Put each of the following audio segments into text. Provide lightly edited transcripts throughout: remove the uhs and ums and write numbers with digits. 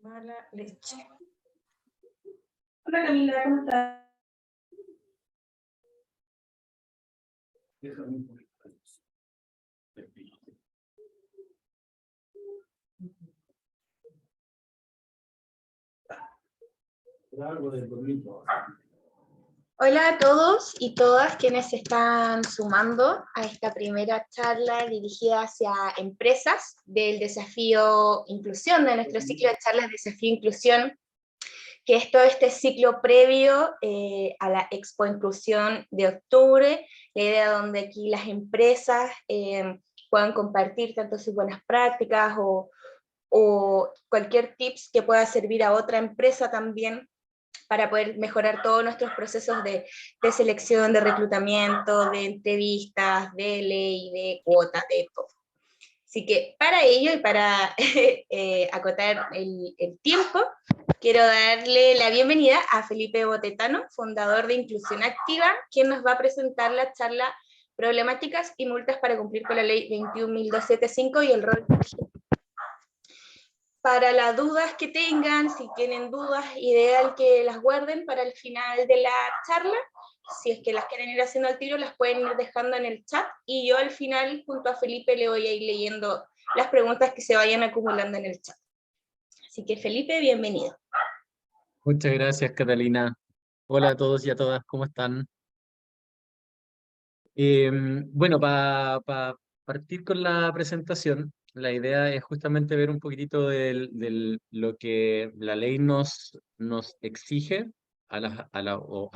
Mala leche. Hola Camila, ¿cómo estás? Hola a todos y todas quienes se están sumando a esta primera charla dirigida hacia empresas del desafío inclusión, de nuestro ciclo de charlas Desafío Inclusión, que es todo este ciclo previo a la Expo Inclusión de octubre, la idea donde aquí las empresas puedan compartir tanto sus buenas prácticas o cualquier tips que pueda servir a otra empresa también para poder mejorar todos nuestros procesos de selección, de reclutamiento, de entrevistas, de ley, de cuotas, de todo. Así que para ello y para acotar el tiempo, quiero darle la bienvenida a Felipe Botetano, fundador de Inclusión Activa, quien nos va a presentar la charla Problemáticas y multas para cumplir con la ley 21.275 y el rol de género. Para las dudas que tengan, si tienen dudas, ideal que las guarden para el final de la charla. Si es que las quieren ir haciendo al tiro, las pueden ir dejando en el chat, y yo al final, junto a Felipe, le voy a ir leyendo las preguntas que se vayan acumulando en el chat. Así que Felipe, bienvenido. Muchas gracias, Catalina. Hola a todos y a todas, ¿cómo están? Bueno, para partir con la presentación, la idea es justamente ver un poquitito de lo que la ley nos exige, lo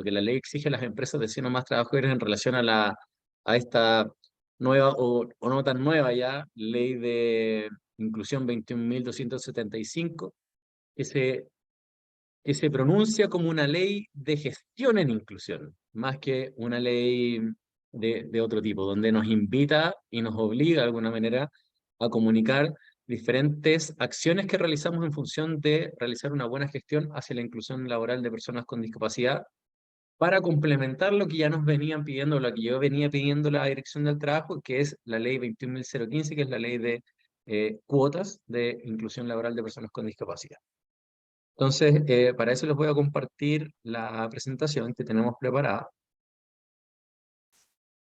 que la ley exige a las empresas de siendo más trabajadores en relación a esta nueva o no tan nueva ya, ley de inclusión 21.275, que se pronuncia como una ley de gestión en inclusión, más que una ley de otro tipo, donde nos invita y nos obliga de alguna manera a comunicar diferentes acciones que realizamos en función de realizar una buena gestión hacia la inclusión laboral de personas con discapacidad, para complementar lo que ya nos venían pidiendo, lo que yo venía pidiendo la Dirección del Trabajo, que es la ley 21.015, que es la ley de cuotas de inclusión laboral de personas con discapacidad. Entonces, para eso les voy a compartir la presentación que tenemos preparada.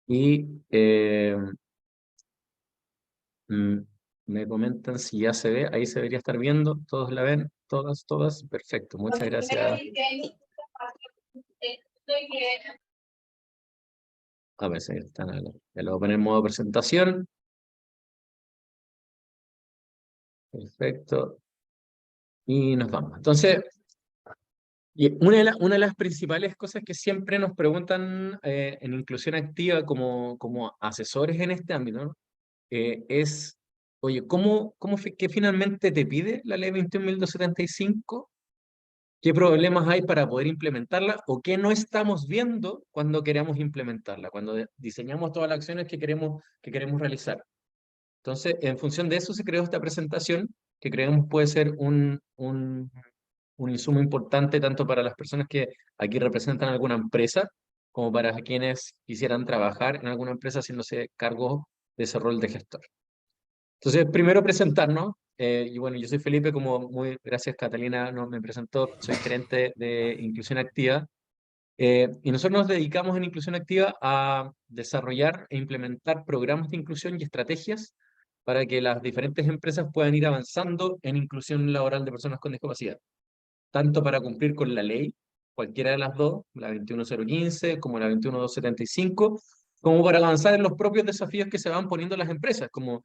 Y me comentan si ya se ve, ahí se debería estar viendo, ¿todos la ven? ¿Todas, todas? Perfecto, muchas gracias. A ver si están ahí. Ya lo voy a poner en modo presentación. Perfecto. Y nos vamos. Entonces, y una de las principales cosas que siempre nos preguntan en inclusión activa como asesores en este ámbito, ¿no? Es, oye, ¿qué finalmente te pide la ley 21.275? ¿Qué problemas hay para poder implementarla? ¿O qué no estamos viendo cuando queremos implementarla? Cuando diseñamos todas las acciones que queremos realizar. Entonces, en función de eso se creó esta presentación, que creemos puede ser un insumo importante tanto para las personas que aquí representan alguna empresa, como para quienes quisieran trabajar en alguna empresa haciéndose cargo de ese rol de gestor. Entonces, primero presentarnos, y bueno, yo soy Felipe, como muy gracias Catalina me presentó, soy gerente de Inclusión Activa, y nosotros nos dedicamos en Inclusión Activa a desarrollar e implementar programas de inclusión y estrategias para que las diferentes empresas puedan ir avanzando en inclusión laboral de personas con discapacidad, tanto para cumplir con la ley, cualquiera de las dos, la 21015 como la 21275, como para avanzar en los propios desafíos que se van poniendo las empresas, como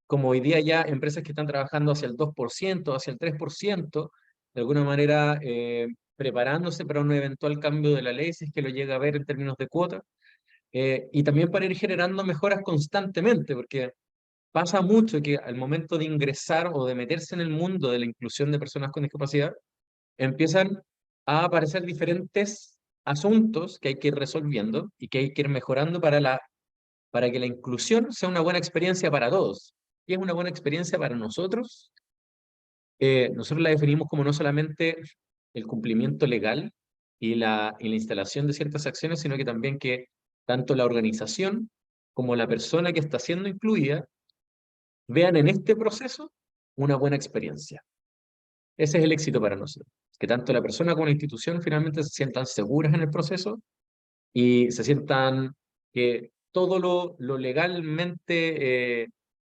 hoy día ya empresas que están trabajando hacia el 2%, hacia el 3%, de alguna manera preparándose para un eventual cambio de la ley, si es que lo llega a ver en términos de cuota, y también para ir generando mejoras constantemente, porque pasa mucho que al momento de ingresar o de meterse en el mundo de la inclusión de personas con discapacidad, empiezan a aparecer diferentes asuntos que hay que ir resolviendo y que hay que ir mejorando para que la inclusión sea una buena experiencia para todos. Y es una buena experiencia para nosotros. Nosotros la definimos como no solamente el cumplimiento legal y la instalación de ciertas acciones, sino que también que tanto la organización como la persona que está siendo incluida vean en este proceso una buena experiencia. Ese es el éxito para nosotros. Que tanto la persona como la institución finalmente se sientan seguras en el proceso y se sientan que todo lo legalmente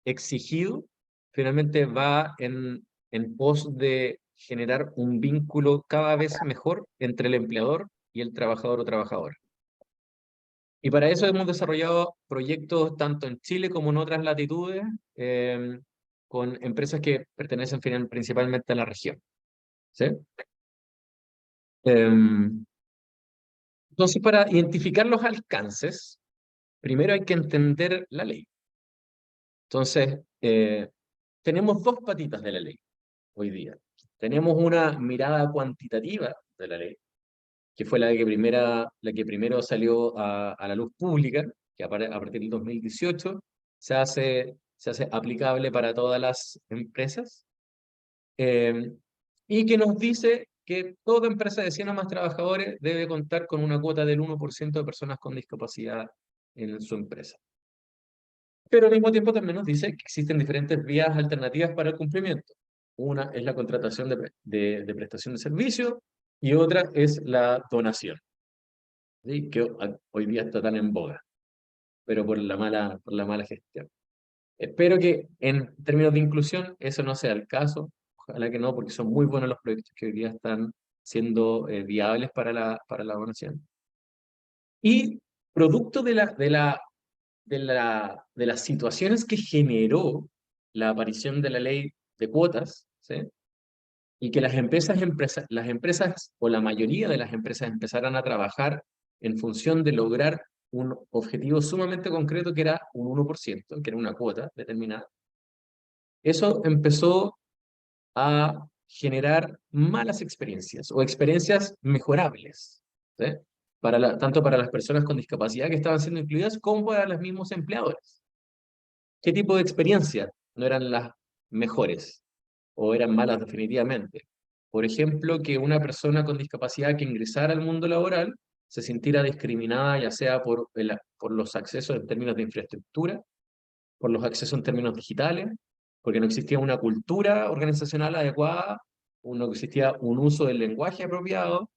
exigido finalmente va en pos de generar un vínculo cada vez mejor entre el empleador y el trabajador o trabajadora. Y para eso hemos desarrollado proyectos tanto en Chile como en otras latitudes, con empresas que pertenecen principalmente a la región. ¿Sí? Em, entonces, para identificar los alcances, primero hay que entender la ley. Entonces, tenemos dos patitas de la ley hoy día. Tenemos una mirada cuantitativa de la ley, que fue la que primero salió a la luz pública, que a partir del 2018 se hace aplicable para todas las empresas, eh, y que nos dice que toda empresa de 100 o más trabajadores debe contar con una cuota del 1% de personas con discapacidad en su empresa. Pero al mismo tiempo también nos dice que existen diferentes vías alternativas para el cumplimiento. Una es la contratación de prestación de servicio y otra es la donación, ¿sí? Que hoy día está tan en boga, pero por la mala gestión. Espero que en términos de inclusión eso no sea el caso, ojalá que no, porque son muy buenos los proyectos que hoy día están siendo viables para la donación. Y producto de las situaciones que generó la aparición de la ley de cuotas, ¿sí? Y que las empresas o la mayoría de las empresas empezaran a trabajar en función de lograr un objetivo sumamente concreto que era un 1%, que era una cuota determinada. Eso empezó a generar malas experiencias o experiencias mejorables, ¿sí? Tanto para las personas con discapacidad que estaban siendo incluidas como para los mismos empleadores. ¿Qué tipo de experiencias no eran las mejores o eran malas definitivamente? Por ejemplo, que una persona con discapacidad que ingresara al mundo laboral se sintiera discriminada, ya sea por los accesos en términos de infraestructura, por los accesos en términos digitales, porque no existía una cultura organizacional adecuada, o no existía un uso del lenguaje apropiado,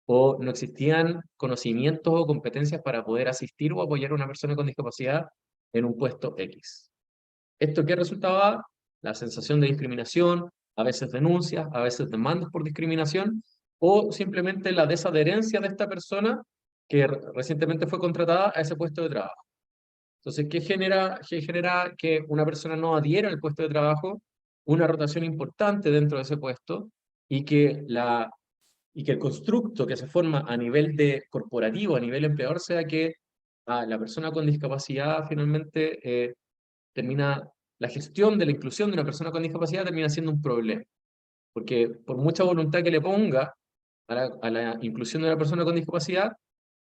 o no existían conocimientos o competencias para poder asistir o apoyar a una persona con discapacidad en un puesto X. ¿Esto qué resultaba? La sensación de discriminación, a veces denuncias, a veces demandas por discriminación, o simplemente la desadherencia de esta persona que recientemente fue contratada a ese puesto de trabajo. Entonces, ¿qué genera? ¿Qué genera que una persona no adhiera al puesto de trabajo? Una rotación importante dentro de ese puesto y y que el constructo que se forma a nivel de corporativo, a nivel empleador, sea que la persona con discapacidad finalmente termina, la gestión de la inclusión de una persona con discapacidad termina siendo un problema. Porque por mucha voluntad que le ponga a la inclusión de una persona con discapacidad,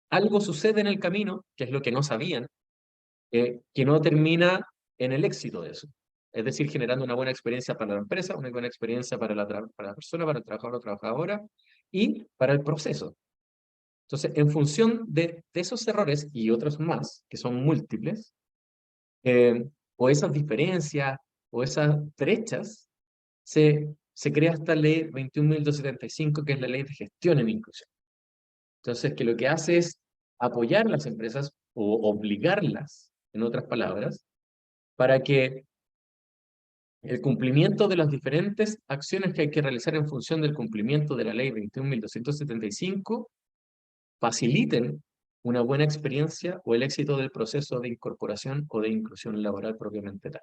algo sucede en el camino, que es lo que no sabían, que no termina en el éxito de eso. Es decir, generando una buena experiencia para la empresa, una buena experiencia para para la persona, para el trabajador o trabajadora y para el proceso. Entonces, en función de esos errores y otros más, que son múltiples, o esas diferencias o esas brechas, se crea esta ley 21.275, que es la ley de gestión en inclusión. Entonces, que lo que hace es apoyar a las empresas o obligarlas, en otras palabras, para que el cumplimiento de las diferentes acciones que hay que realizar en función del cumplimiento de la ley 21.275 faciliten una buena experiencia o el éxito del proceso de incorporación o de inclusión laboral propiamente tal.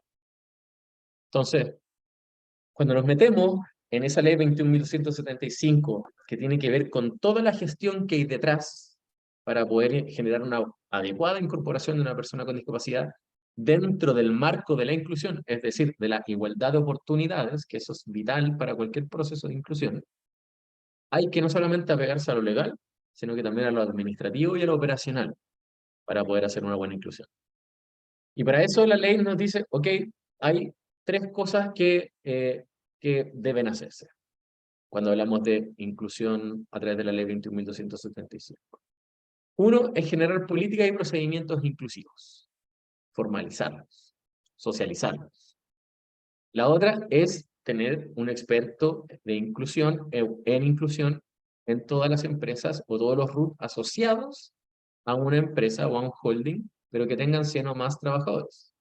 Entonces, cuando nos metemos en esa ley 21.275, que tiene que ver con toda la gestión que hay detrás para poder generar una adecuada incorporación de una persona con discapacidad dentro del marco de la inclusión, es decir, de la igualdad de oportunidades, que eso es vital para cualquier proceso de inclusión, hay que no solamente apegarse a lo legal, sino que también a lo administrativo y a lo operacional para poder hacer una buena inclusión. Y para eso la ley nos dice, ok, hay tres cosas que deben hacerse cuando hablamos de inclusión a través de la ley 21.275. Uno es generar políticas y procedimientos inclusivos. formalizarlos, socializarlos. La otra es tener un experto de inclusión, en inclusión, en todas las empresas o todos los RUT asociados a una empresa o a un holding, pero que tengan 100 o más trabajadores.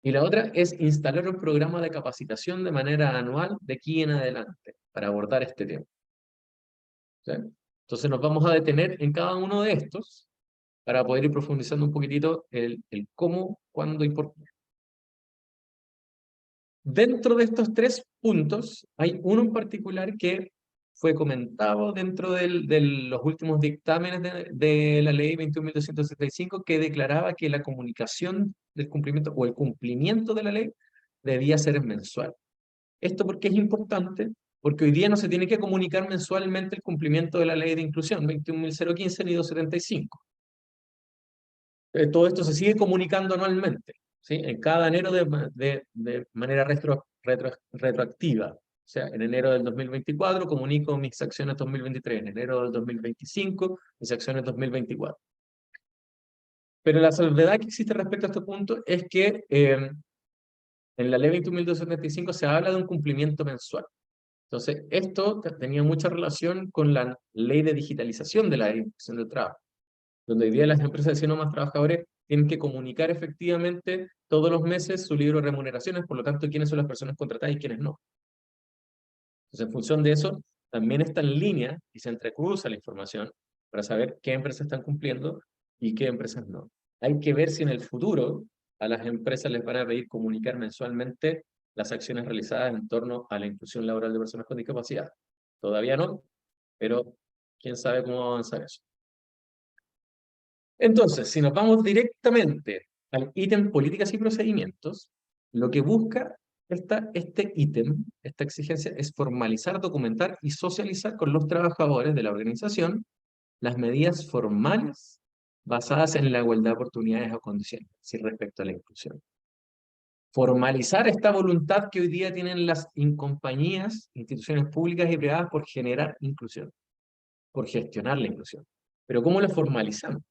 Y la otra es instalar un programa de capacitación de manera anual de aquí en adelante para abordar este tema. ¿Sí? Entonces nos vamos a detener en cada uno de estos para poder ir profundizando un poquitito el cómo, cuándo y por qué. Dentro de estos 3 puntos, hay uno en particular que fue comentado dentro de los últimos dictámenes de la ley 21.275, que declaraba que la comunicación del cumplimiento o el cumplimiento de la ley debía ser mensual. ¿Esto por qué es importante? Porque hoy día no se tiene que comunicar mensualmente el cumplimiento de la ley de inclusión 21.015 ni 275. Todo esto se sigue comunicando anualmente, ¿sí? En cada enero de manera retroactiva. O sea, en enero del 2024 comunico mis acciones 2023, en enero del 2025 mis acciones 2024. Pero la salvedad que existe respecto a este punto es que en la ley 21.275 se habla de un cumplimiento mensual. Entonces, esto tenía mucha relación con la ley de digitalización de la inspección del trabajo, donde hoy día las empresas de 100 o más trabajadores tienen que comunicar efectivamente todos los meses su libro de remuneraciones, por lo tanto, quiénes son las personas contratadas y quiénes no. Entonces, en función de eso, también está en línea y se entrecruza la información para saber qué empresas están cumpliendo y qué empresas no. Hay que ver si en el futuro a las empresas les van a pedir comunicar mensualmente las acciones realizadas en torno a la inclusión laboral de personas con discapacidad. Todavía no, pero quién sabe cómo va a avanzar eso. Entonces, si nos vamos directamente al ítem políticas y procedimientos, lo que busca este ítem, esta exigencia, es formalizar, documentar y socializar con los trabajadores de la organización las medidas formales basadas en la igualdad de oportunidades o condiciones, sin respecto a la inclusión. Formalizar esta voluntad que hoy día tienen las compañías, instituciones públicas y privadas por generar inclusión, por gestionar la inclusión. Pero ¿cómo la formalizamos?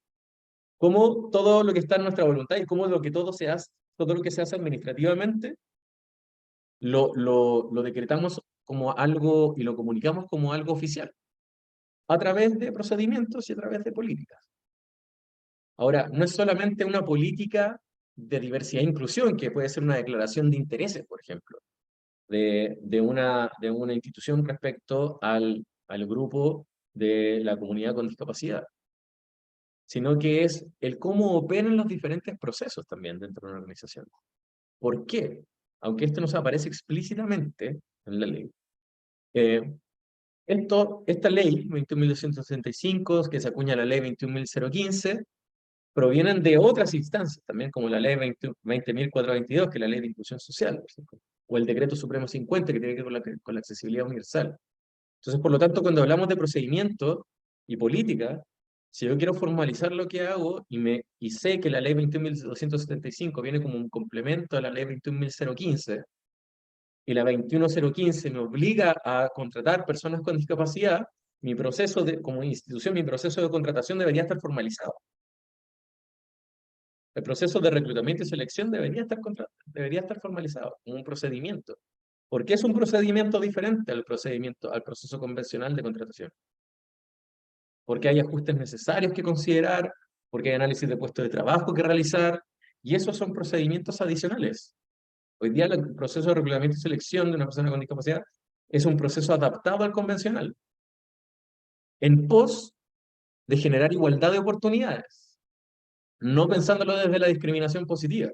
Cómo todo lo que está en nuestra voluntad y cómo todo lo que se hace administrativamente lo decretamos como algo y lo comunicamos como algo oficial, a través de procedimientos y a través de políticas. Ahora, no es solamente una política de diversidad e inclusión, que puede ser una declaración de intereses, por ejemplo, de una institución respecto al grupo de la comunidad con discapacidad, sino que es el cómo operan los diferentes procesos también dentro de una organización. ¿Por qué? Aunque esto no se aparece explícitamente en la ley. Esta ley, 21.265, que se acuña la ley 21.015, provienen de otras instancias también, como la ley 20.422, que es la ley de inclusión social, por ejemplo, o el decreto supremo 50, que tiene que ver con la accesibilidad universal. Entonces, por lo tanto, cuando hablamos de procedimiento y política, si yo quiero formalizar lo que hago y sé que la ley 21.275 viene como un complemento a la ley 21.015, y la 21.015 me obliga a contratar personas con discapacidad, como institución, mi proceso de contratación debería estar formalizado. El proceso de reclutamiento y selección debería estar formalizado como un procedimiento. ¿Por qué es un procedimiento diferente al proceso convencional de contratación? Porque hay ajustes necesarios que considerar, porque hay análisis de puestos de trabajo que realizar, y esos son procedimientos adicionales. Hoy día el proceso de reclutamiento y selección de una persona con discapacidad es un proceso adaptado al convencional, en pos de generar igualdad de oportunidades, no pensándolo desde la discriminación positiva,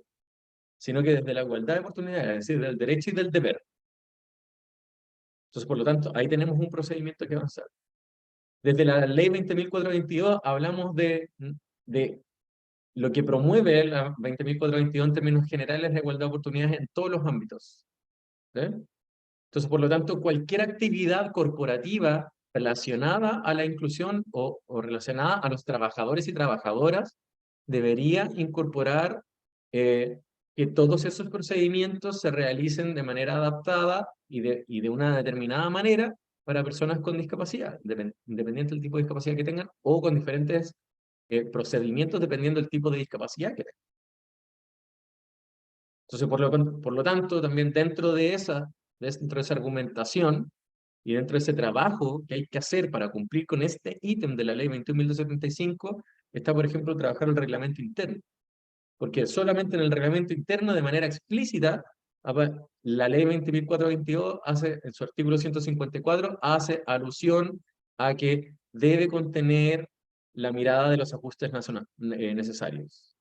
sino que desde la igualdad de oportunidades, es decir, del derecho y del deber. Entonces, por lo tanto, ahí tenemos un procedimiento que avanzar. Desde la ley 20.422 hablamos de lo que promueve la 20.422 en términos generales, la igualdad de oportunidades en todos los ámbitos. ¿Sí? Entonces, por lo tanto, cualquier actividad corporativa relacionada a la inclusión o relacionada a los trabajadores y trabajadoras debería incorporar que todos esos procedimientos se realicen de manera adaptada y de una determinada manera para personas con discapacidad, independiente del tipo de discapacidad que tengan, o con diferentes procedimientos dependiendo del tipo de discapacidad que tengan. Entonces, por lo tanto, también dentro de esa argumentación y dentro de ese trabajo que hay que hacer para cumplir con este ítem de la ley 21.275, está, por ejemplo, trabajar el reglamento interno. Porque solamente en el reglamento interno, de manera explícita, la ley 20.422 hace, en su artículo 154, hace alusión a que debe contener la mirada de los ajustes necesarios.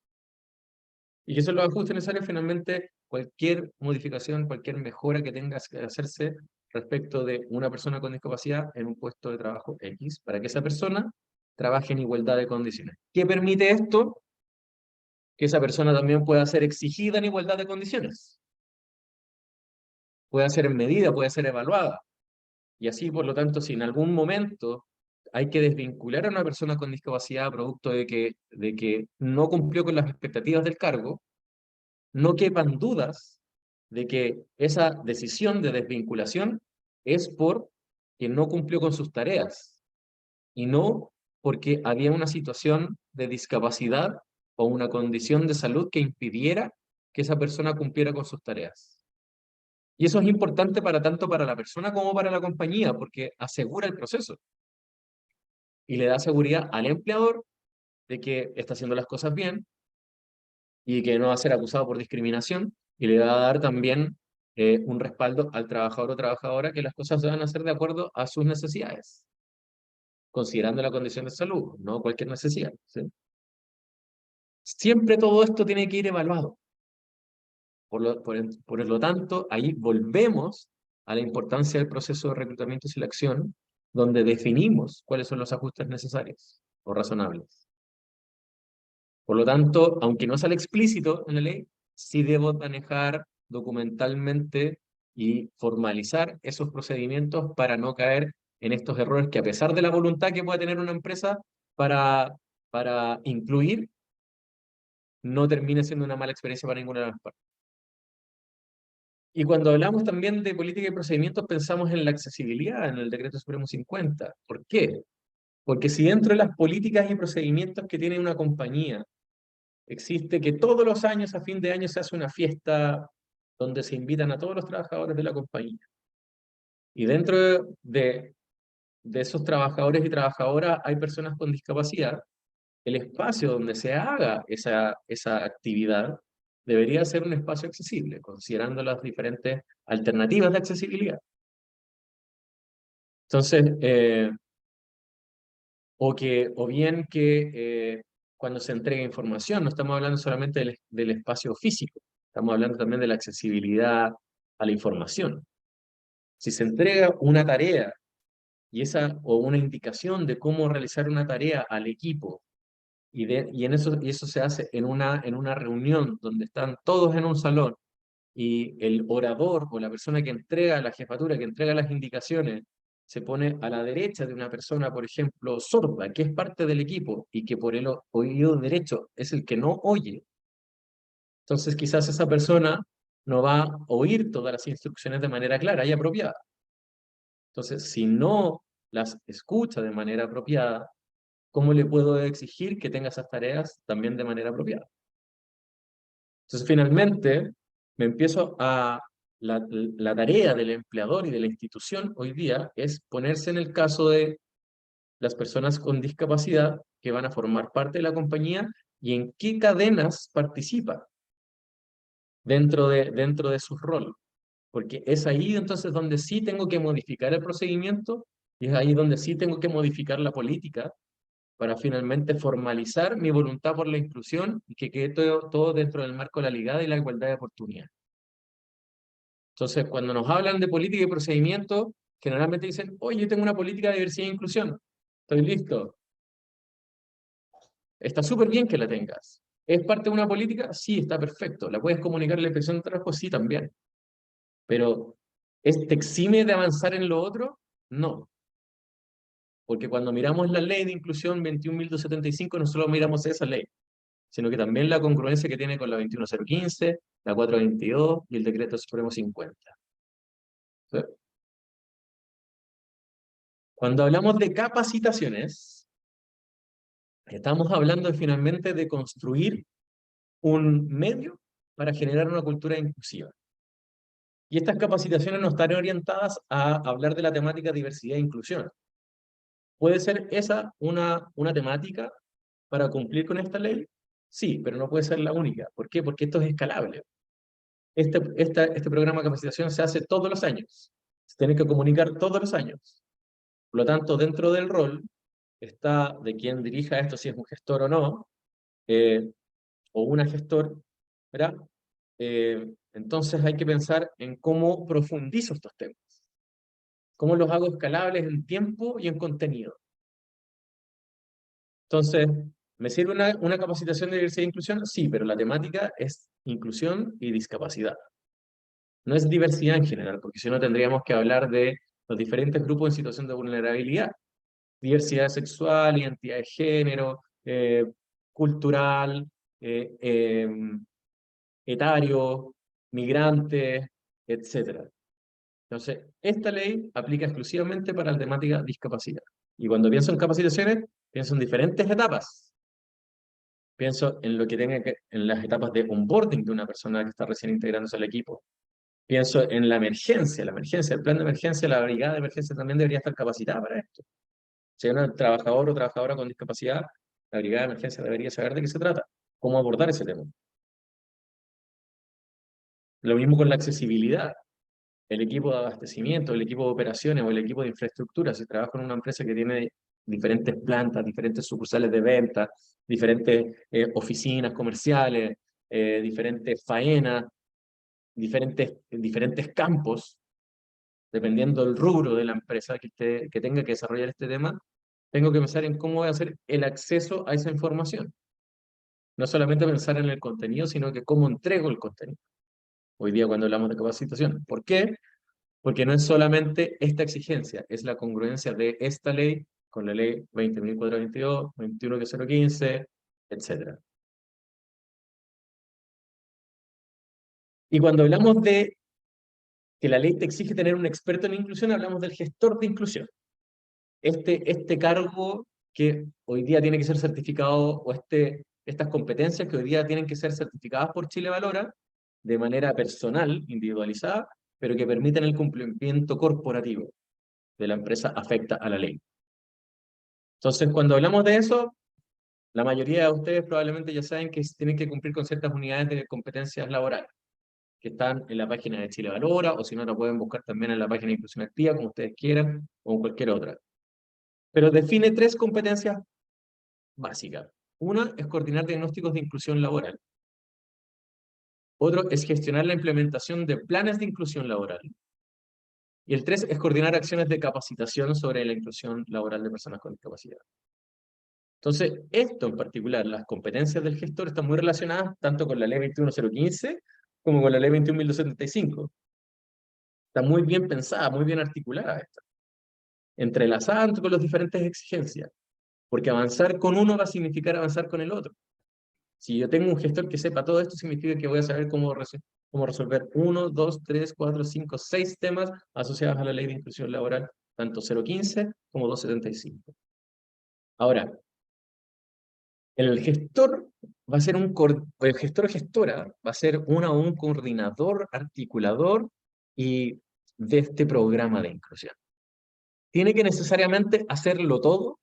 Y que son los ajustes necesarios, finalmente, cualquier modificación, cualquier mejora que tenga que hacerse respecto de una persona con discapacidad en un puesto de trabajo X, para que esa persona trabaje en igualdad de condiciones. ¿Qué permite esto? Que esa persona también pueda ser exigida en igualdad de condiciones. Puede ser medida, puede ser evaluada. Y así, por lo tanto, si en algún momento hay que desvincular a una persona con discapacidad producto de que no cumplió con las expectativas del cargo, no quepan dudas de que esa decisión de desvinculación es porque no cumplió con sus tareas y no porque había una situación de discapacidad o una condición de salud que impidiera que esa persona cumpliera con sus tareas. Y eso es importante para tanto para la persona como para la compañía, porque asegura el proceso y le da seguridad al empleador de que está haciendo las cosas bien y que no va a ser acusado por discriminación, y le va a dar también un respaldo al trabajador o trabajadora que las cosas se van a hacer de acuerdo a sus necesidades, considerando la condición de salud, no cualquier necesidad, ¿sí? Siempre todo esto tiene que ir evaluado. Por lo tanto, ahí volvemos a la importancia del proceso de reclutamiento y selección, donde definimos cuáles son los ajustes necesarios o razonables. Por lo tanto, aunque no sale explícito en la ley, sí debo manejar documentalmente y formalizar esos procedimientos para no caer en estos errores que, a pesar de la voluntad que pueda tener una empresa para incluir, no termine siendo una mala experiencia para ninguna de las partes. Y cuando hablamos también de política y procedimientos, pensamos en la accesibilidad en el Decreto Supremo 50. ¿Por qué? Porque si dentro de las políticas y procedimientos que tiene una compañía existe que todos los años, a fin de año, se hace una fiesta donde se invitan a todos los trabajadores de la compañía, y dentro de esos trabajadores y trabajadoras hay personas con discapacidad, el espacio donde se haga esa actividad debería ser un espacio accesible, considerando las diferentes alternativas de accesibilidad. Entonces, o bien que cuando se entrega información, no estamos hablando solamente del espacio físico, estamos hablando también de la accesibilidad a la información. Si se entrega una tarea o una indicación de cómo realizar una tarea al equipo, y eso se hace en una reunión donde están todos en un salón, y el orador o la persona que entrega la jefatura, que entrega las indicaciones, se pone a la derecha de una persona, por ejemplo, sorda, que es parte del equipo y que por el oído derecho es el que no oye. Entonces quizás esa persona no va a oír todas las instrucciones de manera clara y apropiada. Entonces, si no las escucha de manera apropiada, ¿cómo le puedo exigir que tenga esas tareas también de manera apropiada? Entonces, finalmente, la tarea del empleador y de la institución hoy día es ponerse en el caso de las personas con discapacidad que van a formar parte de la compañía y en qué cadenas participa dentro de su rol. Porque es ahí entonces donde sí tengo que modificar el procedimiento, y es ahí donde sí tengo que modificar la política para finalmente formalizar mi voluntad por la inclusión y que quede todo dentro del marco de la ligada y la igualdad de oportunidades. Entonces, cuando nos hablan de política y procedimiento, generalmente dicen, oye, yo tengo una política de diversidad e inclusión, estoy listo. Está súper bien que la tengas. ¿Es parte de una política? Sí, está perfecto. ¿La puedes comunicar a la inspección de trabajo? Sí, también. Pero, ¿te exime de avanzar en lo otro? No. Porque cuando miramos la ley de inclusión 21.275, no solo miramos esa ley, sino que también la congruencia que tiene con la 21.015, la 422 y el Decreto Supremo 50. ¿Sí? Cuando hablamos de capacitaciones, estamos hablando finalmente de construir un medio para generar una cultura inclusiva. Y estas capacitaciones no están orientadas a hablar de la temática diversidad e inclusión. ¿Puede ser esa una temática para cumplir con esta ley? Sí, pero no puede ser la única. ¿Por qué? Porque esto es escalable. Este programa de capacitación se hace todos los años. Se tiene que comunicar todos los años. Por lo tanto, dentro del rol está de quien dirija esto, si es un gestor o no, o una gestor, ¿verdad? Entonces hay que pensar en cómo profundizo estos temas. Cómo los hago escalables en tiempo y en contenido. Entonces, ¿me sirve una capacitación de diversidad e inclusión? Sí, pero la temática es inclusión y discapacidad. No es diversidad en general, porque si no tendríamos que hablar de los diferentes grupos en situación de vulnerabilidad. Diversidad sexual, identidad de género, cultural, etario, migrantes, etc. Entonces, esta ley aplica exclusivamente para la temática discapacidad. Y cuando pienso en capacitaciones, pienso en diferentes etapas. Pienso en lo que tenga que, en las etapas de onboarding de una persona que está recién integrándose al equipo. Pienso en la emergencia, el plan de emergencia, la brigada de emergencia también debería estar capacitada para esto. Si hay un trabajador o trabajadora con discapacidad, la brigada de emergencia debería saber de qué se trata, cómo abordar ese tema. Lo mismo con la accesibilidad. El equipo de abastecimiento, el equipo de operaciones o el equipo de infraestructura. Si trabajo en una empresa que tiene diferentes plantas, diferentes sucursales de venta, diferentes oficinas comerciales, diferentes faenas, diferentes campos, dependiendo del rubro de la empresa que tenga que desarrollar este tema, tengo que pensar en cómo voy a hacer el acceso a esa información. No solamente pensar en el contenido, sino que cómo entrego el contenido. Hoy día cuando hablamos de capacitación. ¿Por qué? Porque no es solamente esta exigencia, es la congruencia de esta ley con la ley 20.422, 21.015, etc. Y cuando hablamos de que la ley te exige tener un experto en inclusión, hablamos del gestor de inclusión. Este cargo que hoy día tiene que ser certificado, o estas competencias que hoy día tienen que ser certificadas por Chile Valora, de manera personal, individualizada, pero que permiten el cumplimiento corporativo de la empresa afecta a la ley. Entonces, cuando hablamos de eso, la mayoría de ustedes probablemente ya saben que tienen que cumplir con ciertas unidades de competencias laborales, que están en la página de Chile Valora, o si no, la pueden buscar también en la página de Inclusión Activa, como ustedes quieran, o en cualquier otra. Pero define 3 competencias básicas. Una es coordinar diagnósticos de inclusión laboral. Otro es gestionar la implementación de planes de inclusión laboral. Y el 3 es coordinar acciones de capacitación sobre la inclusión laboral de personas con discapacidad. Entonces, esto en particular, las competencias del gestor están muy relacionadas tanto con la ley 21.015 como con la ley 21.275. Está muy bien pensada, muy bien articulada esta. Entrelazada con las diferentes exigencias. Porque avanzar con uno va a significar avanzar con el otro. Si yo tengo un gestor que sepa todo esto, significa que voy a saber cómo resolver 1, 2, 3, 4, 5, 6 temas asociados a la ley de inclusión laboral, tanto 015 como 275. Ahora, el gestor va a ser el gestor o gestora va a ser un coordinador, articulador y de este programa de inclusión. ¿Tiene que necesariamente hacerlo todo?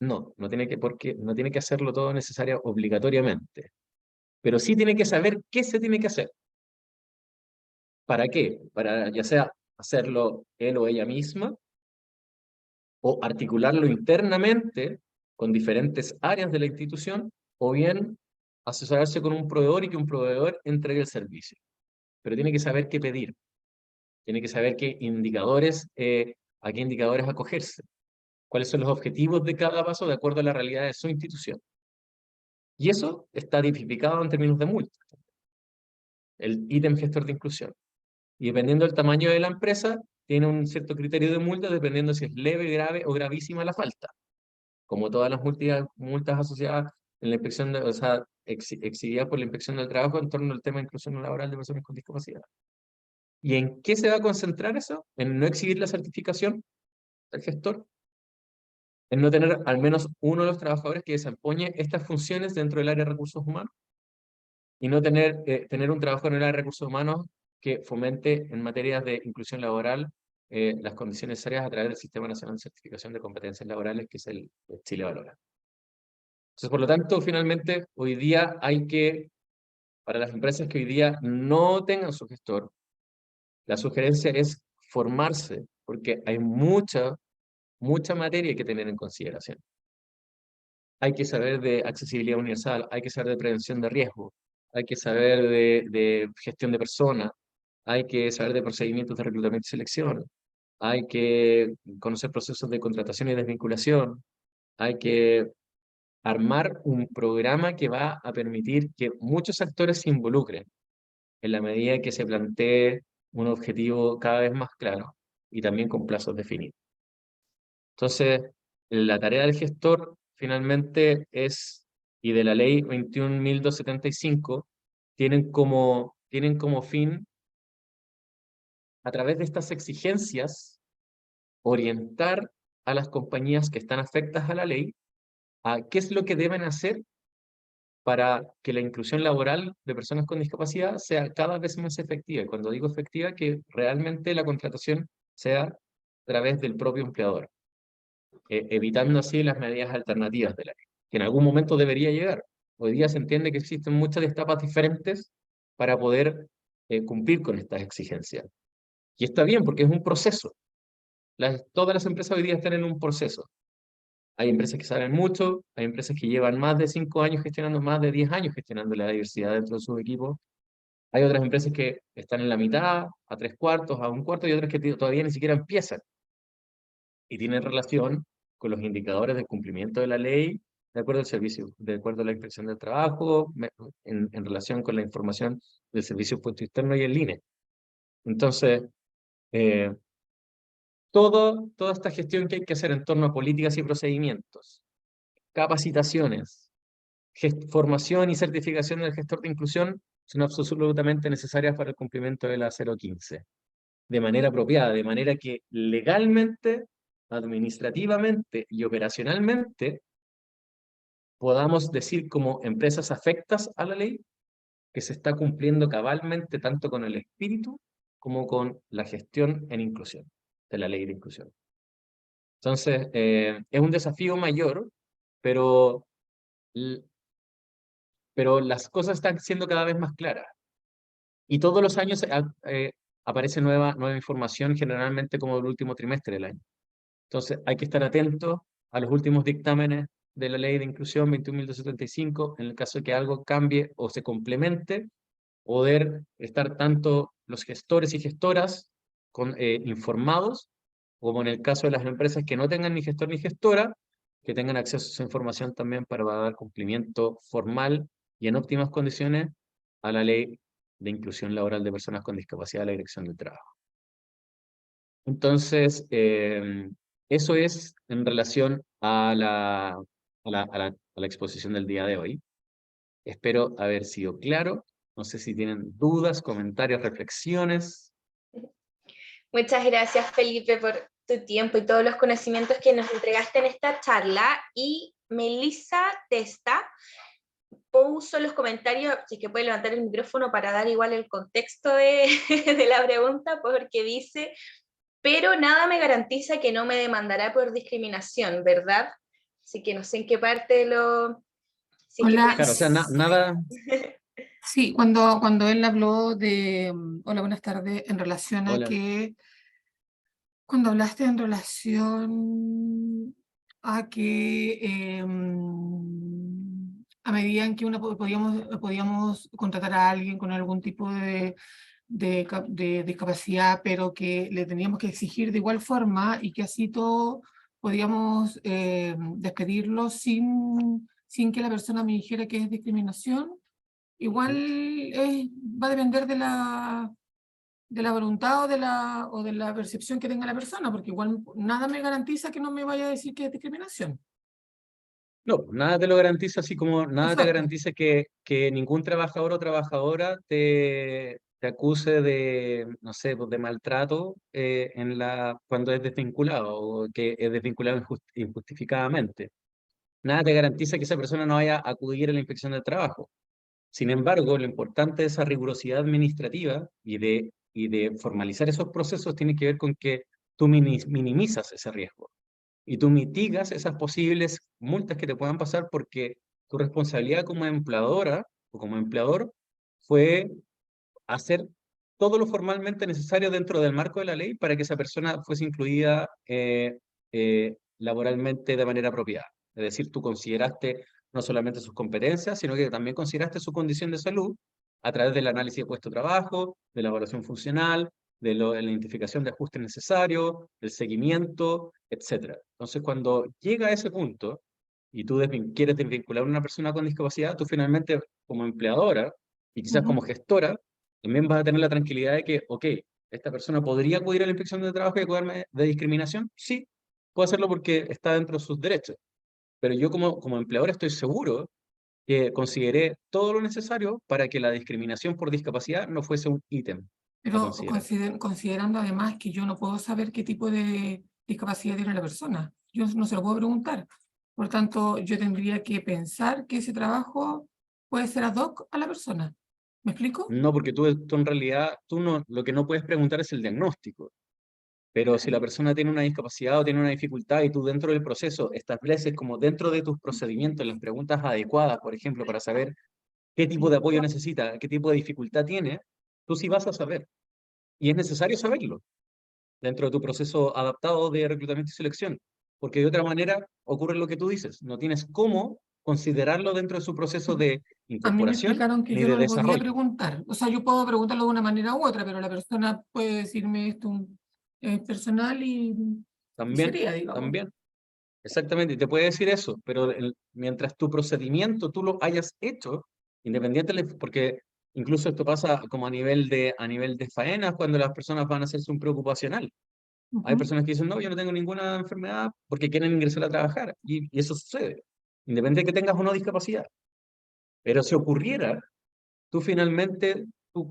No, no tiene que hacerlo todo obligatoriamente. Pero sí tiene que saber qué se tiene que hacer. ¿Para qué? Para ya sea hacerlo él o ella misma, o articularlo internamente con diferentes áreas de la institución, o bien asesorarse con un proveedor y que un proveedor entregue el servicio. Pero tiene que saber qué pedir, tiene que saber a qué indicadores acogerse, cuáles son los objetivos de cada paso de acuerdo a la realidad de su institución. Y eso está tipificado en términos de multa, el ítem gestor de inclusión. Y dependiendo del tamaño de la empresa, tiene un cierto criterio de multa dependiendo si es leve, grave o gravísima la falta. Como todas las multas asociadas en la inspección, o sea, exigidas por la inspección del trabajo en torno al tema de inclusión laboral de personas con discapacidad. ¿Y en qué se va a concentrar eso? En no exigir la certificación del gestor, en no tener al menos uno de los trabajadores que desempeñe estas funciones dentro del área de recursos humanos, y no tener un trabajo en el área de recursos humanos que fomente en materias de inclusión laboral las condiciones necesarias a través del Sistema Nacional de Certificación de Competencias Laborales, que es el Chile Valora. Entonces, por lo tanto, finalmente, hoy día hay que, para las empresas que hoy día no tengan su gestor, la sugerencia es formarse, porque hay mucha materia que tener en consideración. Hay que saber de accesibilidad universal, hay que saber de prevención de riesgo, hay que saber de gestión de personas, hay que saber de procedimientos de reclutamiento y selección, hay que conocer procesos de contratación y desvinculación, hay que armar un programa que va a permitir que muchos actores se involucren en la medida que se plantee un objetivo cada vez más claro y también con plazos definidos. Entonces, la tarea del gestor finalmente es, y de la ley 21.275, tienen como fin, a través de estas exigencias, orientar a las compañías que están afectas a la ley a qué es lo que deben hacer para que la inclusión laboral de personas con discapacidad sea cada vez más efectiva. Y cuando digo efectiva, que realmente la contratación sea a través del propio empleador, evitando así las medidas alternativas de la ley, que en algún momento debería llegar. Hoy día se entiende que existen muchas etapas diferentes para poder cumplir con estas exigencias. Y está bien, porque es un proceso. Todas las empresas hoy día están en un proceso. Hay empresas que saben mucho, hay empresas que llevan más de 5 años gestionando, más de 10 años gestionando la diversidad dentro de sus equipos. Hay otras empresas que están en la mitad, a 3/4, a 1/4, y otras que todavía ni siquiera empiezan. Y tienen relación con los indicadores de cumplimiento de la ley, de acuerdo al servicio, de acuerdo a la Inspección del Trabajo, en relación con la información del Servicio de Impuesto Interno y el INE. Entonces, eh, toda esta gestión que hay que hacer en torno a políticas y procedimientos, capacitaciones, formación y certificación del gestor de inclusión son absolutamente necesarias para el cumplimiento de la 015, de manera apropiada, de manera que legalmente, administrativamente y operacionalmente podamos decir como empresas afectas a la ley que se está cumpliendo cabalmente tanto con el espíritu como con la gestión en inclusión de la ley de inclusión. Entonces, es un desafío mayor, pero las cosas están siendo cada vez más claras. Y todos los años aparece nueva información, generalmente como el último trimestre del año. Entonces, hay que estar atentos a los últimos dictámenes de la Ley de Inclusión 21.275, en el caso de que algo cambie o se complemente, poder estar tanto los gestores y gestoras informados, como en el caso de las empresas que no tengan ni gestor ni gestora, que tengan acceso a esa información también para dar cumplimiento formal y en óptimas condiciones a la Ley de Inclusión Laboral de Personas con Discapacidad de la Dirección del Trabajo. Entonces, eso es en relación a la exposición del día de hoy. Espero haber sido claro. No sé si tienen dudas, comentarios, reflexiones. Muchas gracias, Felipe, por tu tiempo y todos los conocimientos que nos entregaste en esta charla. Y Melissa Testa puso los comentarios, si es que puede levantar el micrófono para dar igual el contexto de, de la pregunta, porque dice, pero nada me garantiza que no me demandará por discriminación, ¿verdad? Así que no sé en qué parte lo... Si Hola, Claro, o sea, nada. sí, cuando él habló de, hola, buenas tardes, en relación a Hola. que, cuando hablaste en relación a que a medida en que podíamos contratar a alguien con algún tipo de discapacidad, pero que le teníamos que exigir de igual forma y que así todo podíamos despedirlo sin que la persona me dijera que es discriminación. Igual va a depender de la voluntad o de la percepción que tenga la persona, porque igual nada me garantiza que no me vaya a decir que es discriminación. No, nada te lo garantiza, así como nada te Exacto. garantiza que ningún trabajador o trabajadora te acuse de, no sé, pues, de maltrato cuando es desvinculado o que es desvinculado injustificadamente. Nada te garantiza que esa persona no vaya a acudir a la inspección del trabajo. Sin embargo, lo importante de esa rigurosidad administrativa y de formalizar esos procesos tiene que ver con que tú minimizas ese riesgo y tú mitigas esas posibles multas que te puedan pasar porque tu responsabilidad como empleadora o como empleador fue hacer todo lo formalmente necesario dentro del marco de la ley para que esa persona fuese incluida laboralmente de manera apropiada. Es decir, tú consideraste no solamente sus competencias, sino que también consideraste su condición de salud a través del análisis de puesto de trabajo, de la evaluación funcional, de la identificación de ajustes necesarios, del seguimiento, etc. Entonces, cuando llega a ese punto y tú quieres desvincular a una persona con discapacidad, tú finalmente, como empleadora y quizás como gestora, también vas a tener la tranquilidad de que, ok, ¿esta persona podría acudir a la inspección de trabajo y acudirme de discriminación? Sí, puedo hacerlo porque está dentro de sus derechos. Pero yo como empleador estoy seguro que consideré todo lo necesario para que la discriminación por discapacidad no fuese un ítem a Pero considerar. considerando además que yo no puedo saber qué tipo de discapacidad tiene la persona. Yo no se lo puedo preguntar. Por tanto, yo tendría que pensar que ese trabajo puede ser ad hoc a la persona. ¿Me explico? No, porque tú en realidad, tú no, lo que no puedes preguntar es el diagnóstico. Pero si la persona tiene una discapacidad o tiene una dificultad y tú dentro del proceso estableces como dentro de tus procedimientos las preguntas adecuadas, por ejemplo, para saber qué tipo de apoyo necesita, qué tipo de dificultad tiene, tú sí vas a saber. Y es necesario saberlo dentro de tu proceso adaptado de reclutamiento y selección, porque de otra manera ocurre lo que tú dices, no tienes cómo considerarlo dentro de su proceso de A mí me incorporación explicaron que ni yo de no lo podía desarrollo. preguntar. O sea, yo puedo preguntarlo de una manera u otra, pero la persona puede decirme esto personal y También, sería, digamos. también. Exactamente, y te puede decir eso, pero mientras tu procedimiento tú lo hayas hecho, porque incluso esto pasa como a nivel de faenas, cuando las personas van a hacerse un preocupacional. Hay Ujú. personas que dicen, no, yo no tengo ninguna enfermedad porque quieren ingresar a trabajar, y eso sucede, independiente de que tengas o no discapacidad. Pero si ocurriera, tú finalmente,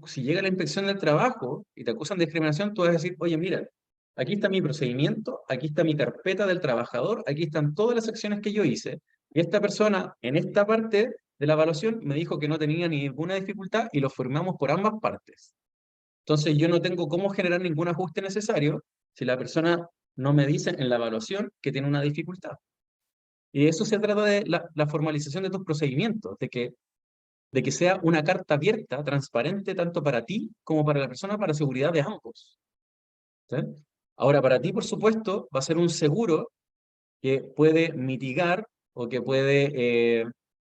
si llega la inspección del trabajo y te acusan de discriminación, tú vas a decir, oye, mira, aquí está mi procedimiento, aquí está mi carpeta del trabajador, aquí están todas las acciones que yo hice, y esta persona en esta parte de la evaluación me dijo que no tenía ninguna dificultad y lo firmamos por ambas partes. Entonces yo no tengo cómo generar ningún ajuste necesario si la persona no me dice en la evaluación que tiene una dificultad. Y de eso se trata de la formalización de tus procedimientos, de que sea una carta abierta, transparente, tanto para ti como para la persona, para seguridad de ambos. ¿Sí? Ahora, para ti, por supuesto, va a ser un seguro que puede mitigar o que puede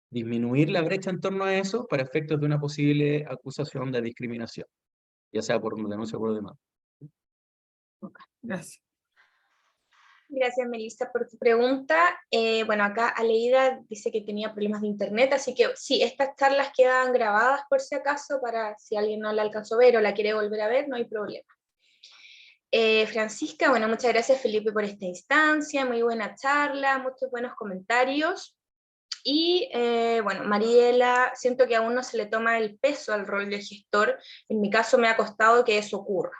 disminuir la brecha en torno a eso para efectos de una posible acusación de discriminación, ya sea por una denuncia o por demás. Gracias. Gracias, Melissa, por tu pregunta. Bueno, acá Aleida dice que tenía problemas de internet, así que sí, estas charlas quedan grabadas por si acaso, para si alguien no la alcanzó a ver o la quiere volver a ver, no hay problema. Francisca, bueno, muchas gracias, Felipe, por esta instancia, muy buena charla, muchos buenos comentarios. Y bueno, Mariela, siento que aún no se le toma el peso al rol de gestor. En mi caso me ha costado que eso ocurra.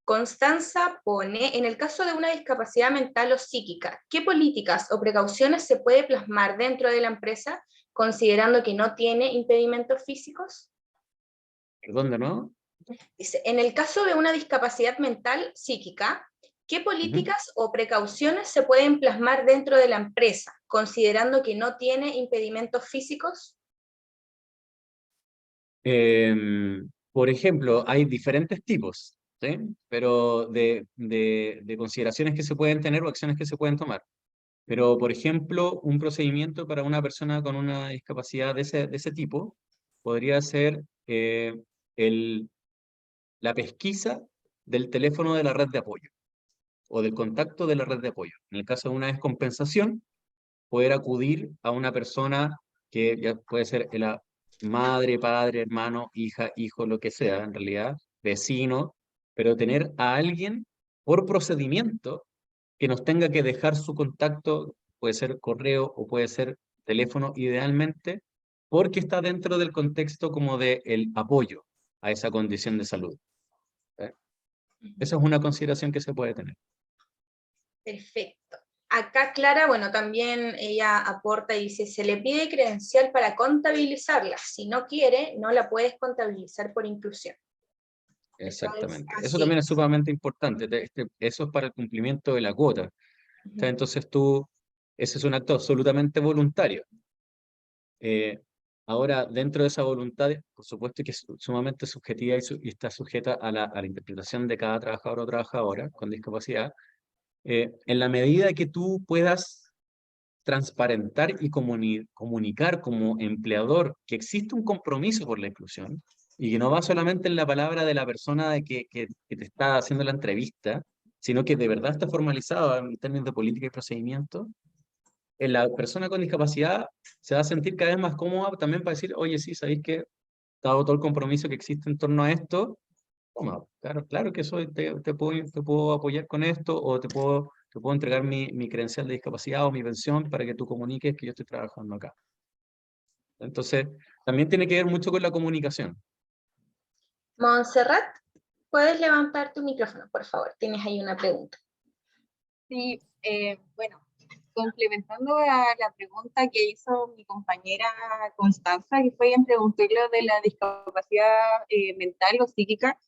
Constanza pone, en el caso de una discapacidad mental o psíquica, ¿qué políticas o precauciones se puede plasmar dentro de la empresa considerando que no tiene impedimentos físicos? Perdón, ¿no? Dice, en el caso de una discapacidad mental psíquica, ¿qué políticas o precauciones se pueden plasmar dentro de la empresa considerando que no tiene impedimentos físicos? Por ejemplo, hay diferentes tipos, ¿sí? Pero de consideraciones que se pueden tener o acciones que se pueden tomar. Pero, por ejemplo, un procedimiento para una persona con una discapacidad de ese tipo podría ser la pesquisa del teléfono de la red de apoyo o del contacto de la red de apoyo. En el caso de una descompensación, poder acudir a una persona que ya puede ser la madre, padre, hermano, hija, hijo, lo que sea, en realidad, vecino, pero tener a alguien por procedimiento que nos tenga que dejar su contacto, puede ser correo o puede ser teléfono, idealmente, porque está dentro del contexto como de el apoyo a esa condición de salud. ¿Eh? Esa es una consideración que se puede tener. Perfecto. acá Clara, bueno, también ella aporta y dice, se le pide credencial para contabilizarla. Si no quiere, no la puedes contabilizar por inclusión. Exactamente. Entonces, Eso así también es es. sumamente importante. Eso es para el cumplimiento de la cuota. O sea, Ujú. entonces ese es un acto absolutamente voluntario. Eh, Ahora, dentro de esa voluntad, por supuesto que es sumamente subjetiva y está sujeta a la interpretación de cada trabajador o trabajadora con discapacidad, en la medida que tú puedas transparentar y comunicar como empleador que existe un compromiso por la inclusión y que no va solamente en la palabra de la persona que te está haciendo la entrevista, sino que de verdad está formalizado en términos de política y procedimiento, la persona con discapacidad se va a sentir cada vez más cómoda también para decir, oye, sí, ¿sabéis que dado todo el compromiso que existe en torno a esto, toma, claro, claro que soy, te puedo apoyar con esto o te puedo entregar mi credencial de discapacidad o mi pensión para que tú comuniques que yo estoy trabajando acá? Entonces, también tiene que ver mucho con la comunicación. Montserrat, ¿puedes levantar tu micrófono, por favor? Tienes ahí una pregunta. Sí, bueno, complementando a la pregunta que hizo mi compañera Constanza, que fue quien preguntó lo de la discapacidad mental o psíquica.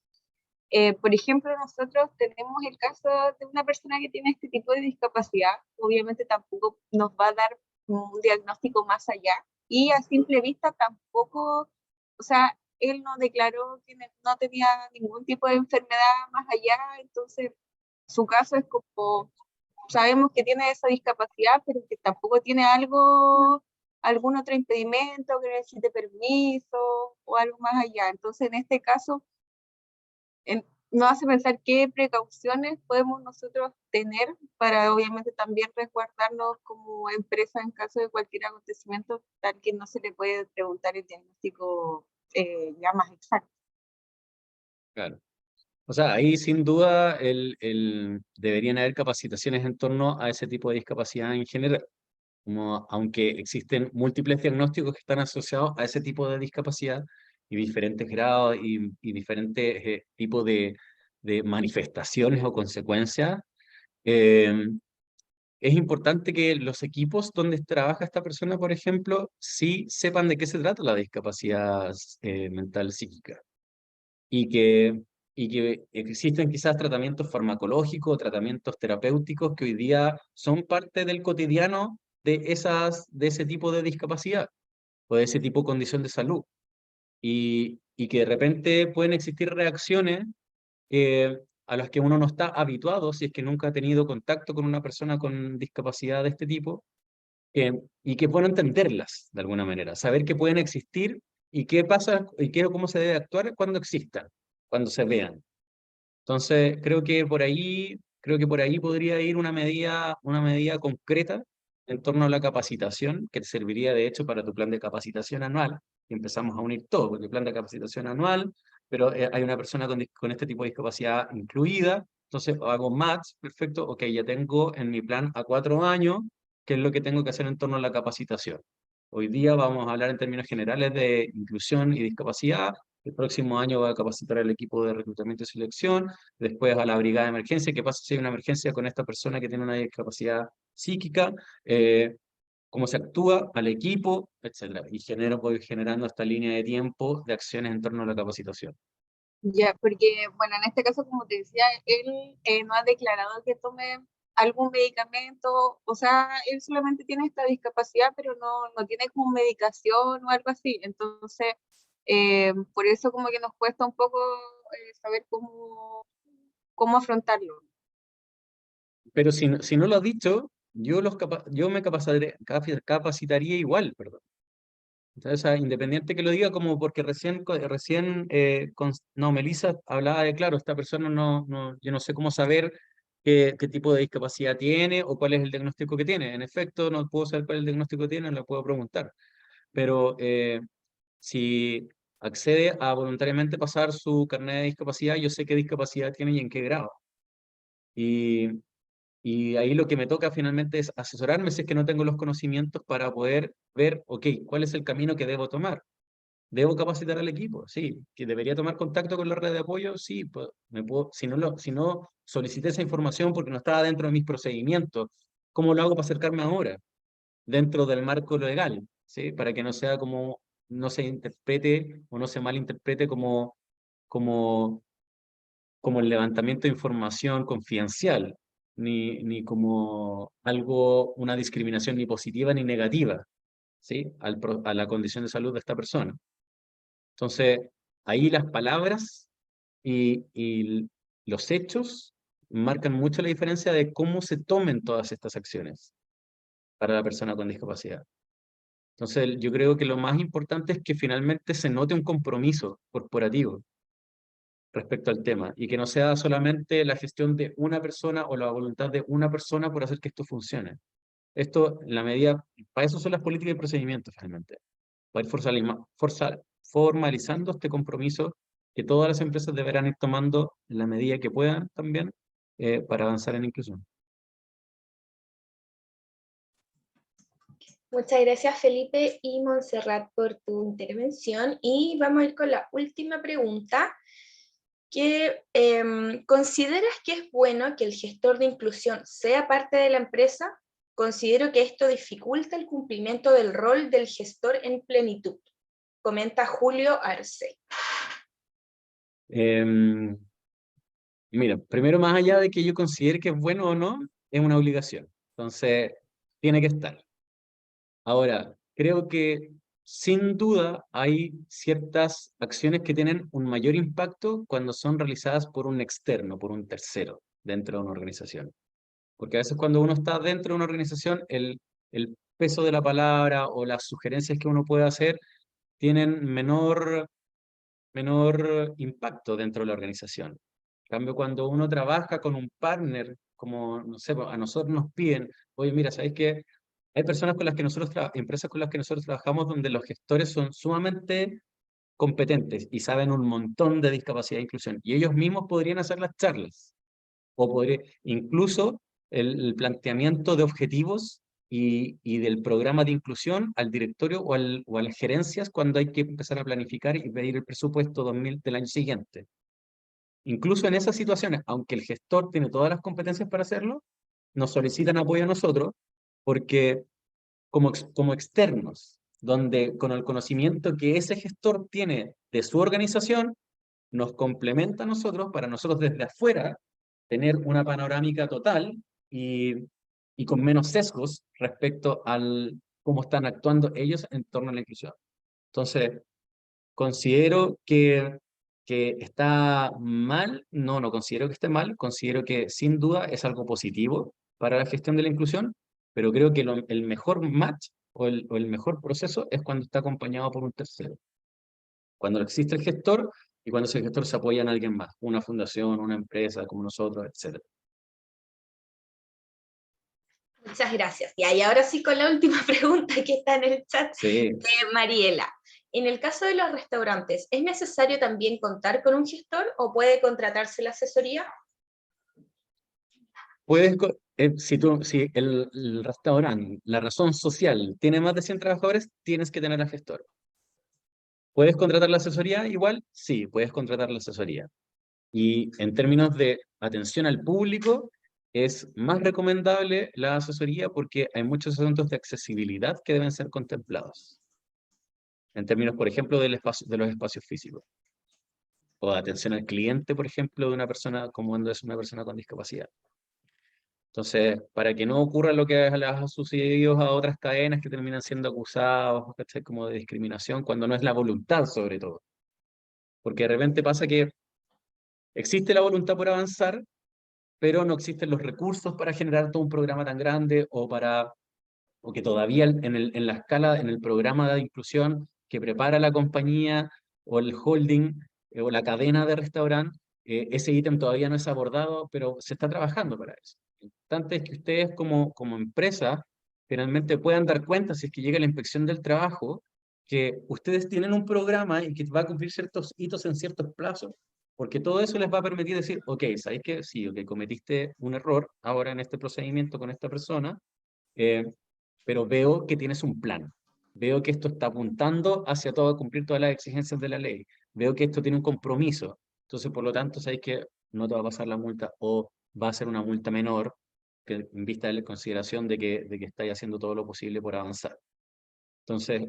Por ejemplo, nosotros tenemos el caso de una persona que tiene este tipo de discapacidad. Obviamente tampoco nos va a dar un diagnóstico más allá. Y a simple vista tampoco, o sea, él no declaró que no tenía ningún tipo de enfermedad más allá. Entonces, su caso es como, sabemos que tiene esa discapacidad, pero que tampoco tiene algún otro impedimento que necesite permiso o algo más allá. Entonces, en este caso, nos hace pensar qué precauciones podemos nosotros tener para obviamente también resguardarnos como empresa en caso de cualquier acontecimiento, tal que no se le puede preguntar el diagnóstico ya más exacto. Claro. O sea, ahí sin duda deberían haber capacitaciones en torno a ese tipo de discapacidad en general. Como, aunque existen múltiples diagnósticos que están asociados a ese tipo de discapacidad y diferentes grados y diferentes tipos de manifestaciones o consecuencias, eh, es importante que los equipos donde trabaja esta persona, por ejemplo, sí sepan de qué se trata la discapacidad mental psíquica y que existen quizás tratamientos farmacológicos, tratamientos terapéuticos que hoy día son parte del cotidiano de ese tipo de discapacidad o de ese tipo de condición de salud. Y que de repente pueden existir reacciones a las que uno no está habituado si es que nunca ha tenido contacto con una persona con discapacidad de este tipo, y que puedan entenderlas de alguna manera, saber que pueden existir y qué pasa y cómo se debe actuar cuando existan, cuando se vean. Entonces, creo que por ahí podría ir una medida concreta en torno a la capacitación, que te serviría de hecho para tu plan de capacitación anual, y empezamos a unir todo, porque el plan de capacitación anual, pero hay una persona con este tipo de discapacidad incluida, entonces hago match, perfecto, ok, ya tengo en mi plan a 4 años, qué es lo que tengo que hacer en torno a la capacitación. Hoy día vamos a hablar en términos generales de inclusión y discapacidad. El próximo año va a capacitar al equipo de reclutamiento y selección, después a la brigada de emergencia, qué pasa si hay una emergencia con esta persona que tiene una discapacidad psíquica, cómo se actúa, al equipo, etcétera. Y voy generando esta línea de tiempo de acciones en torno a la capacitación. Ya, porque, bueno, en este caso, como te decía, él no ha declarado que tome algún medicamento, o sea, él solamente tiene esta discapacidad, pero no tiene como medicación o algo así. Entonces, por eso como que nos cuesta un poco saber cómo afrontarlo. Pero si no lo has dicho, yo me capacitaría igual, perdón. Entonces, independiente que lo diga, como porque no, Melissa hablaba de, claro, esta persona yo no sé cómo saber qué tipo de discapacidad tiene o cuál es el diagnóstico que tiene. En efecto, no puedo saber cuál es el diagnóstico que tiene, le puedo preguntar. Pero si accede a voluntariamente pasar su carnet de discapacidad, yo sé qué discapacidad tiene y en qué grado. Y, y ahí lo que me toca finalmente es asesorarme si es que no tengo los conocimientos para poder ver, ok, cuál es el camino que debo tomar. ¿Debo capacitar al equipo? Sí. ¿Que debería tomar contacto con la red de apoyo? Sí. Pues, si no solicité esa información porque no estaba dentro de mis procedimientos cómo lo hago para acercarme ahora, dentro del marco legal, ¿sí? Para que no sea como, no se interprete o no se malinterprete como el levantamiento de información confidencial, ni como algo, una discriminación ni positiva ni negativa, ¿sí? A la condición de salud de esta persona. Entonces, ahí las palabras y los hechos marcan mucho la diferencia de cómo se tomen todas estas acciones para la persona con discapacidad. Entonces, yo creo que lo más importante es que finalmente se note un compromiso corporativo respecto al tema y que no sea solamente la gestión de una persona o la voluntad de una persona por hacer que esto funcione. Esto, en la medida, para eso son las políticas y procedimientos finalmente, para ir formalizando este compromiso que todas las empresas deberán ir tomando en la medida que puedan también para avanzar en inclusión. Muchas gracias, Felipe y Montserrat, por tu intervención. Y vamos a ir con la última pregunta, que ¿consideras que es bueno que el gestor de inclusión sea parte de la empresa? Considero que esto dificulta el cumplimiento del rol del gestor en plenitud. Comenta Julio Arce. Mira, primero, más allá de que yo considere que es bueno o no, es una obligación. Entonces, tiene que estar. Ahora, creo que sin duda hay ciertas acciones que tienen un mayor impacto cuando son realizadas por un externo, por un tercero, dentro de una organización. Porque a veces cuando uno está dentro de una organización, el peso de la palabra o las sugerencias que uno puede hacer tienen menor impacto dentro de la organización. En cambio, cuando uno trabaja con un partner, como, no sé, a nosotros nos piden, oye, mira, ¿sabes qué? Hay personas con las que nosotros empresas con las que nosotros trabajamos donde los gestores son sumamente competentes y saben un montón de discapacidad e inclusión, y ellos mismos podrían hacer las charlas, o podría, incluso el planteamiento de objetivos y del programa de inclusión al directorio o a las gerencias cuando hay que empezar a planificar y pedir el presupuesto 2000 del año siguiente. Incluso en esas situaciones, aunque el gestor tiene todas las competencias para hacerlo, nos solicitan apoyo a nosotros porque como externos, donde con el conocimiento que ese gestor tiene de su organización, nos complementa a nosotros para nosotros desde afuera tener una panorámica total y, y con menos sesgos respecto al cómo están actuando ellos en torno a la inclusión. Entonces, considero que está mal, no considero que esté mal, considero que sin duda es algo positivo para la gestión de la inclusión, pero creo que el mejor match o el mejor proceso es cuando está acompañado por un tercero. Cuando existe el gestor y cuando ese gestor se apoya en alguien más, una fundación, una empresa como nosotros, etc. Muchas gracias. Y ahora sí con la última pregunta que está en el chat Sí. de Mariela. En el caso de los restaurantes, ¿es necesario también contar con un gestor o puede contratarse la asesoría? Puedes, si el restaurante, la razón social, tiene más de 100 trabajadores, tienes que tener al gestor. ¿Puedes contratar la asesoría igual? Sí, puedes contratar la asesoría. Y en términos de atención al público, es más recomendable la asesoría porque hay muchos asuntos de accesibilidad que deben ser contemplados. En términos, por ejemplo, del espacio, de los espacios físicos. O de atención al cliente, por ejemplo, de una persona como cuando es una persona con discapacidad. Entonces, para que no ocurra lo que les ha sucedido a otras cadenas que terminan siendo acusados, ¿cachai? Como de discriminación, cuando no es la voluntad, sobre todo. Porque de repente pasa que existe la voluntad por avanzar, pero no existen los recursos para generar todo un programa tan grande o que todavía en la escala, en el programa de inclusión que prepara la compañía o el holding o la cadena de restaurante, ese ítem todavía no es abordado, pero se está trabajando para eso. Lo importante es que ustedes como empresa finalmente puedan dar cuenta, si es que llega la inspección del trabajo, que ustedes tienen un programa y que va a cumplir ciertos hitos en ciertos plazos, porque todo eso les va a permitir decir, ok, ¿sabéis que sí, ok, cometiste un error ahora en este procedimiento con esta persona, pero veo que tienes un plan. Veo que esto está apuntando hacia todo, cumplir todas las exigencias de la ley. Veo que esto tiene un compromiso. Entonces, por lo tanto, sabéis que no te va a pasar la multa o va a ser una multa menor en vista de la consideración de que estáis haciendo todo lo posible por avanzar. Entonces,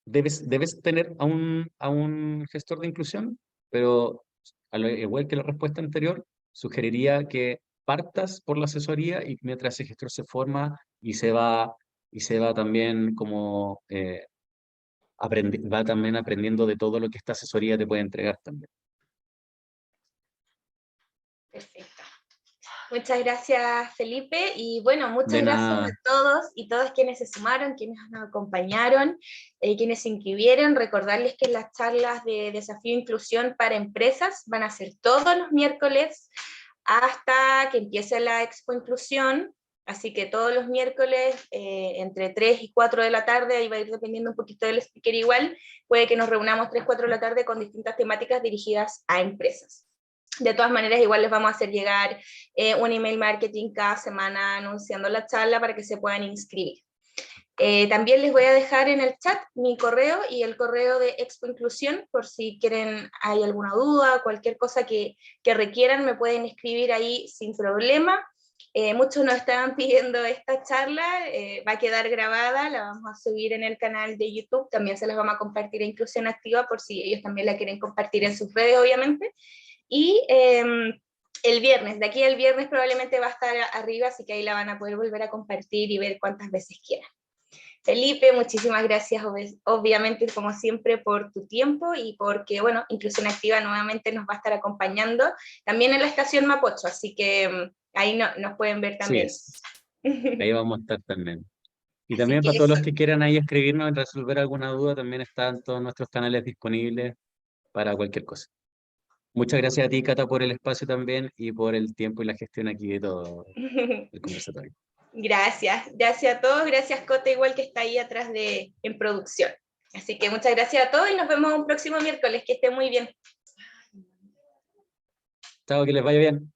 debes tener a un gestor de inclusión, pero igual que la respuesta anterior, sugeriría que partas por la asesoría y mientras ese gestor se forma y se va también como va también aprendiendo de todo lo que esta asesoría te puede entregar también. Perfecto. Muchas gracias, Felipe, y bueno, muchas De gracias nada. a todos y todas quienes se sumaron, quienes nos acompañaron, quienes se inscribieron. Recordarles que las charlas de Desafío Inclusión para Empresas van a ser todos los miércoles hasta que empiece la Expo Inclusión, así que todos los miércoles entre 3 y 4 de la tarde, ahí va a ir dependiendo un poquito del speaker igual, puede que nos reunamos 3, 4 de la tarde con distintas temáticas dirigidas a empresas. De todas maneras, igual les vamos a hacer llegar un email marketing cada semana anunciando la charla para que se puedan inscribir. También les voy a dejar en el chat mi correo y el correo de Expo Inclusión, por si quieren, hay alguna duda, cualquier cosa que requieran, me pueden escribir ahí sin problema. Muchos nos estaban pidiendo esta charla, va a quedar grabada, la vamos a subir en el canal de YouTube, también se las vamos a compartir a Inclusión Activa por si ellos también la quieren compartir en sus redes, obviamente. Y el viernes, de aquí al viernes probablemente va a estar arriba, así que ahí la van a poder volver a compartir y ver cuántas veces quieran. Felipe, muchísimas gracias, obviamente, como siempre, por tu tiempo y porque, bueno, Inclusión Activa nuevamente nos va a estar acompañando también en la estación Mapocho, así que ahí nos pueden ver también. Sí, ahí vamos a estar también. Y Así también que para todos los eso. que quieran ahí escribirnos y resolver alguna duda, también están todos nuestros canales disponibles para cualquier cosa. Muchas gracias a ti, Cata, por el espacio también y por el tiempo y la gestión aquí de todo el conversatorio. Gracias a todos, gracias Cota, igual que está ahí atrás en producción. Así que muchas gracias a todos y nos vemos un próximo miércoles, que esté muy bien. Chao, que les vaya bien.